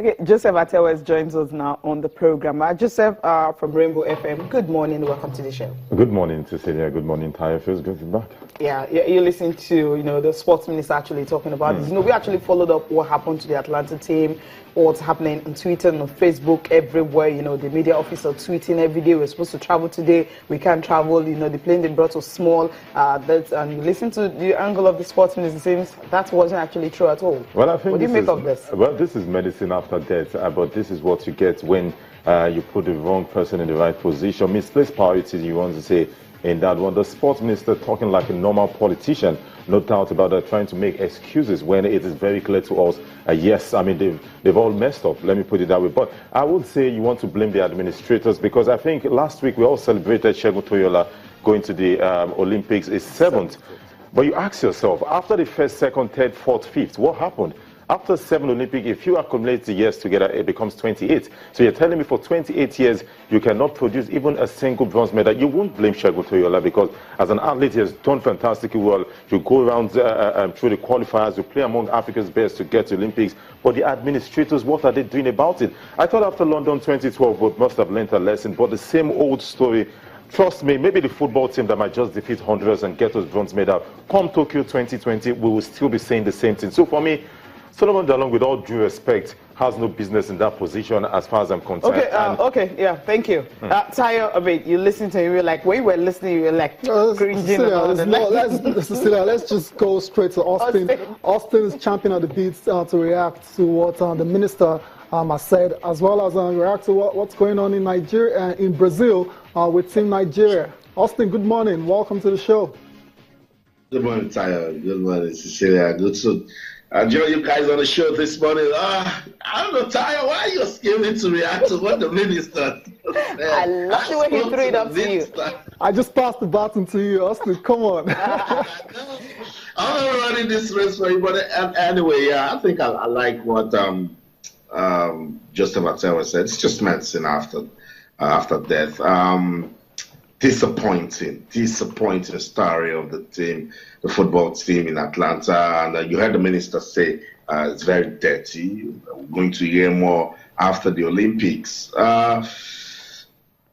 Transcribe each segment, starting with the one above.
Okay, Joseph Atewes joins us now on the program. Joseph from Rainbow FM, good morning, welcome to the show. Good morning, Cecilia. Good morning, Tayo. Feels good to be back. Yeah, you listen to, the sports minister actually talking about this. We actually followed up what happened to the Atlanta team, what's happening on Twitter and on Facebook, everywhere. The media officer tweeting every day, we're supposed to travel today, we can't travel, the plane they brought was small. And you listen to the angle of the sports minister, it seems that wasn't actually true at all. Well, I think what do you make of this? Well, this is medicine after death, but this is what you get when you put the wrong person in the right position. Misplaced priorities, you want to say, in that one. The sports minister talking like a normal politician, no doubt about that, trying to make excuses when it is very clear to us, yes, I mean, they've all messed up, let me put it that way. But I would say you want to blame the administrators, because I think last week we all celebrated Segun Toyola going to the Olympics, is 7th. But you ask yourself, after the first, second, third, fourth, fifth, what happened? After 7 Olympics, if you accumulate the years together, it becomes 28. So you're telling me for 28 years, you cannot produce even a single bronze medal. You won't blame Segun Toyola, because as an athlete, he has done fantastically well. You go around through the qualifiers, you play among Africa's best to get to Olympics. But the administrators, what are they doing about it? I thought after London 2012, we must have learned a lesson, but the same old story. Trust me, maybe the football team that might just defeat Honduras and get us bronze medal, come Tokyo 2020, we will still be saying the same thing. So for me, Solomon Dalong, with all due respect, has no business in that position as far as I'm concerned. Okay, yeah, thank you. Tayo, you listened to him, you were like, when you were listening, you were like, cringing. Let's just go straight to Austin. Austin is champion of the beats to react to what the minister has said, as well as react to what's going on in Nigeria, in Brazil, with Team Nigeria. Austin, good morning. Welcome to the show. Good morning, Tayo. Good morning, Cecilia. Good to join you guys on the show this morning. I don't know, Tayo, why are you scared to react to what the minister said? I love the way he threw it up to you. I just passed the baton to you, Austin. Come on. I'm not running this race for you, but anyway, yeah, I think I like what Joseph Atewes said. It's just medicine after death. Disappointing story of the team, the football team in Atlanta, and you heard the minister say it's very dirty. We're going to hear more after the Olympics.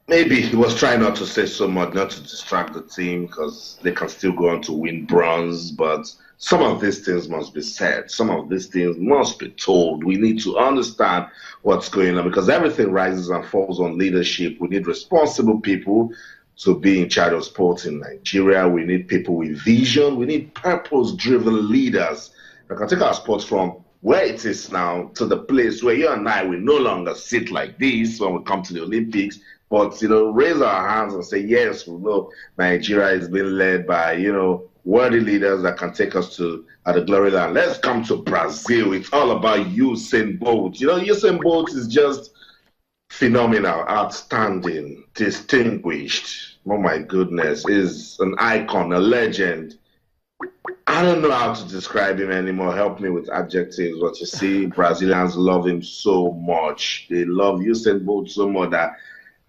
Maybe he was trying not to say so much, not to distract the team, because they can still go on to win bronze, but some of these things must be said. Some of these things must be told. We need to understand what's going on, because everything rises and falls on leadership. We need responsible people to be in charge of sports in Nigeria. We need people with vision. We need purpose-driven leaders that can take our sports from where it is now to the place where you and I will no longer sit like this when we come to the Olympics, but raise our hands and say, yes, we know Nigeria is being led by worthy leaders that can take us to the glory land. Let's come to Brazil. It's all about Usain Bolt. Usain Bolt is just phenomenal, outstanding, distinguished. Oh my goodness, is an icon, a legend. I don't know how to describe him anymore. Help me with adjectives. But you see, Brazilians love him so much. They love Usain Bolt so much that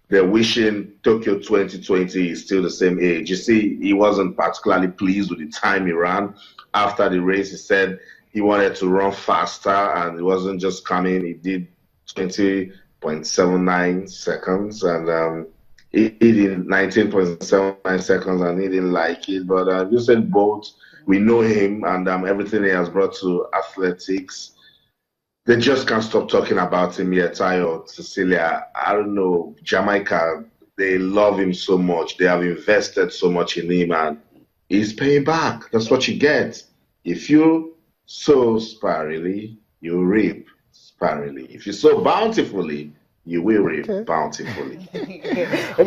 they're wishing Tokyo 2020 is still the same age. You see, he wasn't particularly pleased with the time he ran. After the race, he said he wanted to run faster, and it wasn't just coming. He did 20.79 seconds, and he did 19.79 seconds, and he didn't like it. But Usain Bolt, we know him, and everything he has brought to athletics. They just can't stop talking about him yet. Tayo, Cecilia, I don't know, Jamaica, they love him so much. They have invested so much in him, and he's paying back. That's what you get. If you sow sparingly, you reap sparingly. If you sow bountifully, you will reap bountifully.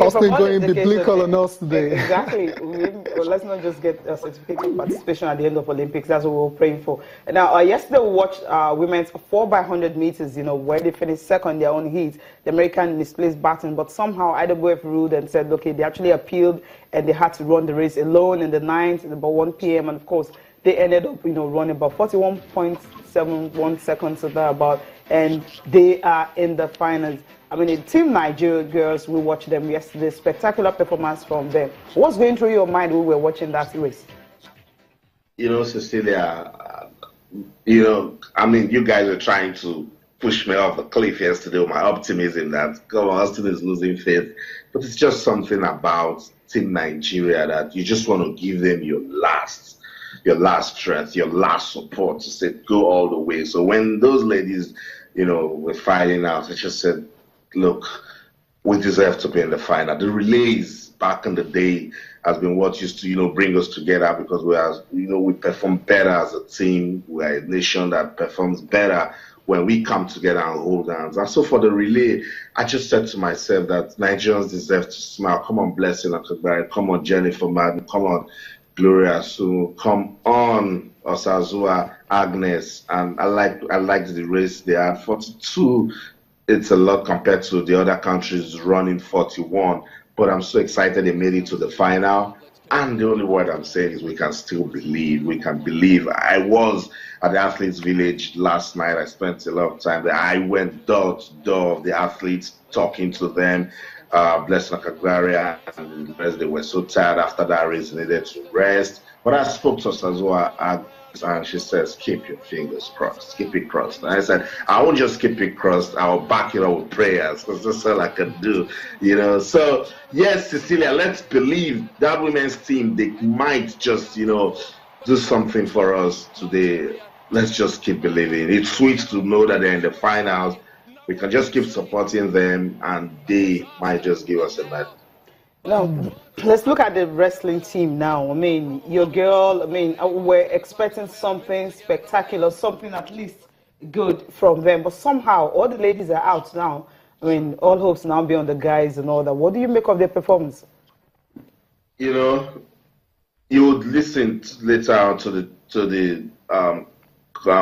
Austin going biblical on us today. Exactly. Well, let's not just get a certificate of participation at the end of Olympics. That's what we're praying for. Now, yesterday we watched women's 4x100 meters, where they finished second their own heat. The American misplaced baton, but somehow IWF ruled and said, okay, they actually appealed and they had to run the race alone in the 9th at about 1 p.m. And of course, they ended up, running about 41.71 seconds or thereabout, and they are in the finals. I mean, the Team Nigeria girls, we watched them yesterday. Spectacular performance from them. What's going through your mind when we were watching that race? Cecilia, you guys are trying to push me off the cliff yesterday with my optimism that, come on, Austin is losing faith. But it's just something about Team Nigeria that you just want to give them your last strength, your last support to say go all the way. So when those ladies, were fighting out, I just said, look, we deserve to be in the final. The relays back in the day has been what used to, bring us together because we perform better as a team. We are a nation that performs better when we come together and hold hands. And so for the relay, I just said to myself that Nigerians deserve to smile. Come on, Blessing Akagari. Come on, Jennifer Madden. Come on, Gloria Su. Come on, Osazua, Agnes. And I liked the race they had. 42, it's a lot compared to the other countries running 41. But I'm so excited they made it to the final. And the only word I'm saying is we can still believe. We can believe. I was at the Athletes Village last night. I spent a lot of time there. I went door to door of the athletes, talking to them. Blessing Akagbaria and the rest, they were so tired after that race, they needed to rest. But I spoke to Sazua and she says, keep your fingers crossed, keep it crossed. And I said, I won't just keep it crossed, I'll back it up with prayers, because that's all I can do, So, yes, Cecilia, let's believe that women's team, they might just, do something for us today. Let's just keep believing. It's sweet to know that they're in the finals. We can just keep supporting them, and they might just give us a medal. Now, let's look at the wrestling team now. I mean, your girl, we're expecting something spectacular, something at least good from them. But somehow, all the ladies are out now. I mean, all hopes now be on the guys and all that. What do you make of their performance? You would listen later on to the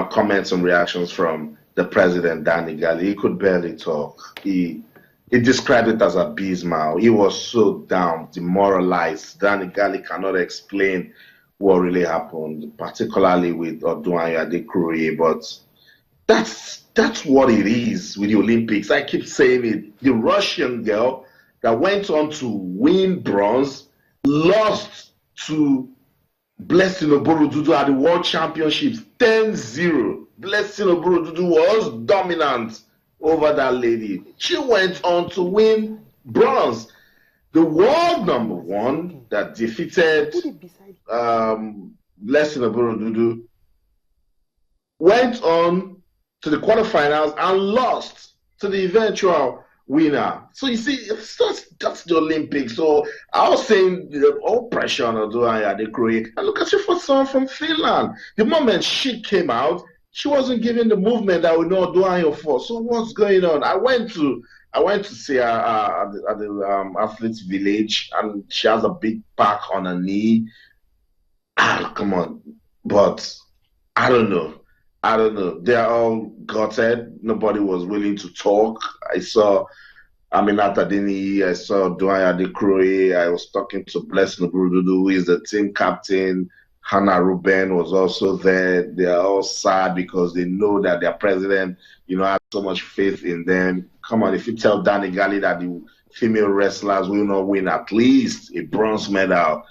comments and reactions from the president, Danny Gali. He could barely talk. He described it as abysmal. He was so down, demoralized. Danny Gali cannot explain what really happened, particularly with Oduanya Adekroye. But that's what it is with the Olympics. I keep saying it. The Russian girl that went on to win bronze lost to Blessing Oborodudu at the World Championships 10-0. Blessing Oborodudu was dominant over that lady. She went on to win bronze. The world number one that defeated Blessing Oborodudu went on to the quarterfinals and lost to the eventual winner. So you see, that's the Olympics. So I was saying all pressure on Oduanya Adekroye. And look at you for someone from Finland. The moment she came out, she wasn't giving the movement that we know Oduanya for. So what's going on? I went to see her at the Athletes Village, and she has a big pack on her knee. Come on. But I don't know. They're all gutted. Nobody was willing to talk. I saw Aminata Dini. I saw Oduanya Adekroye. I was talking to Blessing Oborodudu, who is the team captain. Hannah Ruben was also there. They are all sad because they know that their president, has so much faith in them. Come on, if you tell Danny Gali that the female wrestlers will not win at least a bronze medal,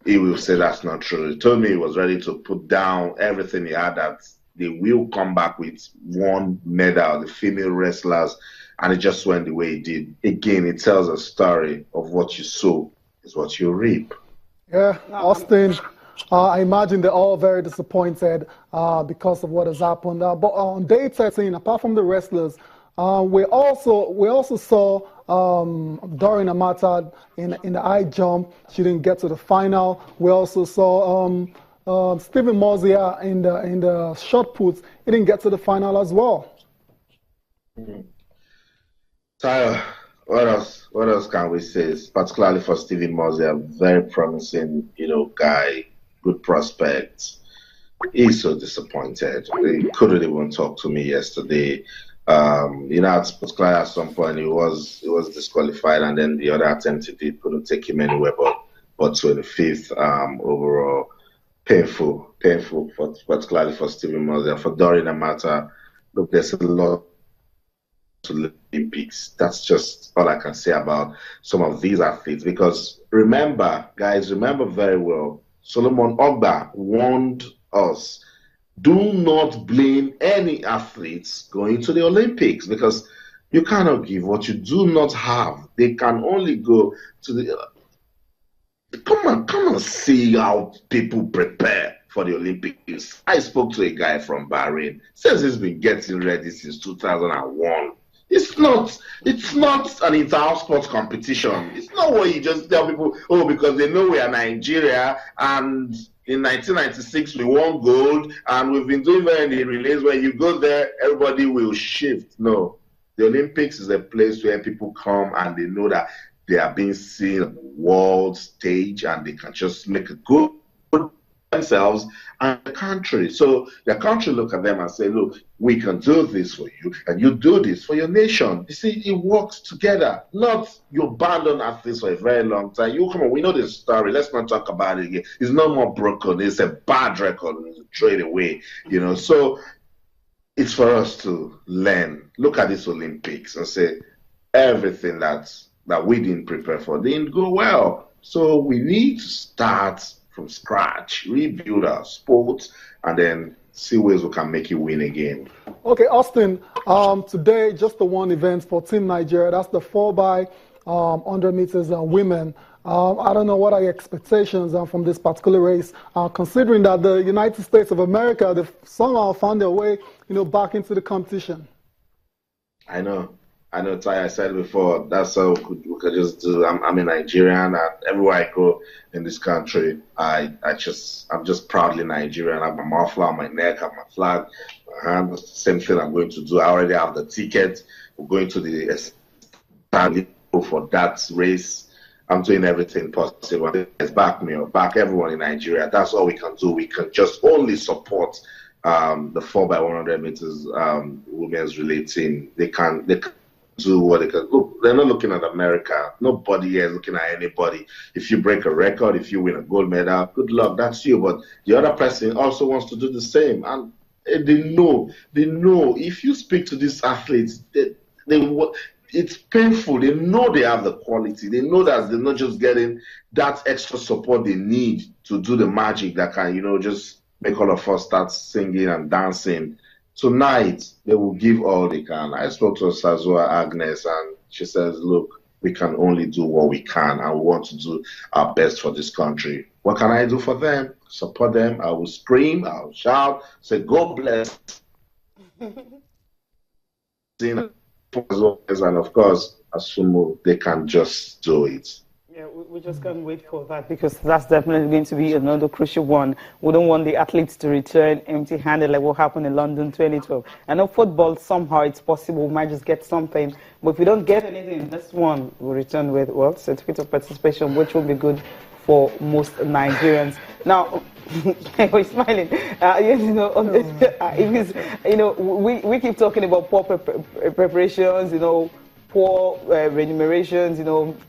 he will say that's not true. He told me he was ready to put down everything he had, that they will come back with one medal, the female wrestlers, and it just went the way it did. Again, it tells a story of what you sow is what you reap. Yeah, Austin, I imagine they're all very disappointed because of what has happened. But on day 13, apart from the wrestlers, we also saw Doreen Amata in the high jump. She didn't get to the final. We also saw Stephen Mosier in the shot puts. He didn't get to the final as well. Tyler, what else can we say? Particularly for Stephen Mosier, very promising, guy, good prospect. He's so disappointed. He couldn't even talk to me yesterday. Particularly at some point he was disqualified, and then the other attempt he did couldn't take him anywhere but 25th overall. Painful, particularly for Stephen Mosier. For Doreen Amata, look, there's a lot to the Olympics. That's just all I can say about some of these athletes. Because remember very well, Solomon Ogba warned us do not blame any athletes going to the Olympics, because you cannot give what you do not have. They can only go to the... Come on, see how people prepare for the Olympics. I spoke to a guy from Bahrain. Says he's been getting ready since 2001. It's not an inter-house sports competition. It's not what you just tell people, oh, because they know we are Nigeria and in 1996 we won gold and we've been doing well in the relays. When you go there, everybody will shift. No. The Olympics is a place where people come and they know that they are being seen on the world stage and they can just make a good themselves and the country. So the country look at them and say, look, we can do this for you and you do this for your nation. You see, it works together. Not you abandon athletes for a very long time. You come on, we know the story. Let's not talk about it again. It's no more broken. It's a bad record. Throw it away. So it's for us to learn. Look at this Olympics and say everything that we didn't prepare for didn't go well. So we need to start from scratch, rebuild our sports, and then see ways we can make it win again. Okay, Austin, today just the one event for Team Nigeria. That's the 4x100 meters women. I don't know what are your expectations from this particular race, considering that the United States of America, they've somehow found their way, back into the competition. I know, Ty, I said before, that's how we could just do. I'm a Nigerian, and everywhere I go in this country, I'm just proudly Nigerian. I have my muffler on my neck, I have my flag, my hand. That's the same thing I'm going to do. I already have the ticket. We're going to the stand for that race. I'm doing everything possible. It's back me or back everyone in Nigeria. That's all we can do. We can just only support the 4x100 meters women's relay team. They can do what they can. Look, they're not looking at America. Nobody here is looking at anybody. If you break a record, if you win a gold medal, good luck. That's you. But the other person also wants to do the same, and they know. If you speak to these athletes, it's painful. They know they have the quality. They know that they're not just getting that extra support they need to do the magic that can, just make all of us start singing and dancing. Tonight, they will give all they can. I spoke to Sazua Agnes, and she says, look, we can only do what we can, and we want to do our best for this country. What can I do for them? Support them. I will scream, I will shout, say, God bless. And of course, assume they can just do it. Yeah, we just can't wait for that, because that's definitely going to be another crucial one. We don't want the athletes to return empty-handed like what happened in London 2012. I know football, somehow it's possible, we might just get something. But if we don't get anything, this one will return with, certificate of participation, which will be good for most Nigerians. Now, we're smiling. We keep talking about poor preparations, poor remunerations,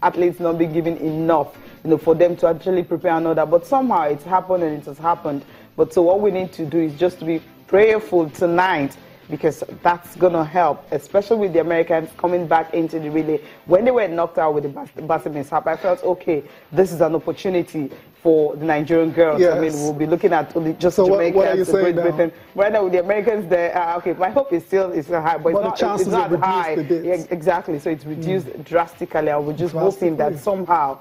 athletes not being given enough, for them to actually prepare another. But somehow it's happened and it has happened. But so what we need to do is just to be prayerful tonight, because that's going to help, especially with the Americans coming back into the relay. When they were knocked out with the basket mishap, I felt, okay, this is an opportunity for the Nigerian girls. Yes. I mean, we'll be looking at just Jamaicans, Great Britain. Right now with the Americans there, okay, my hope is still high, but it's not high. Yeah, exactly, so it's reduced drastically. I was just hoping that somehow,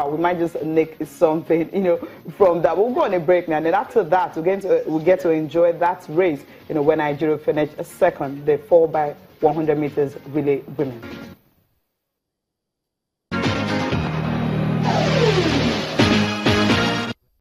we might just nick something, from that. We'll go on a break now, and then after that, we'll get to enjoy that race, when Nigeria finished second, the 4x100 meters relay women.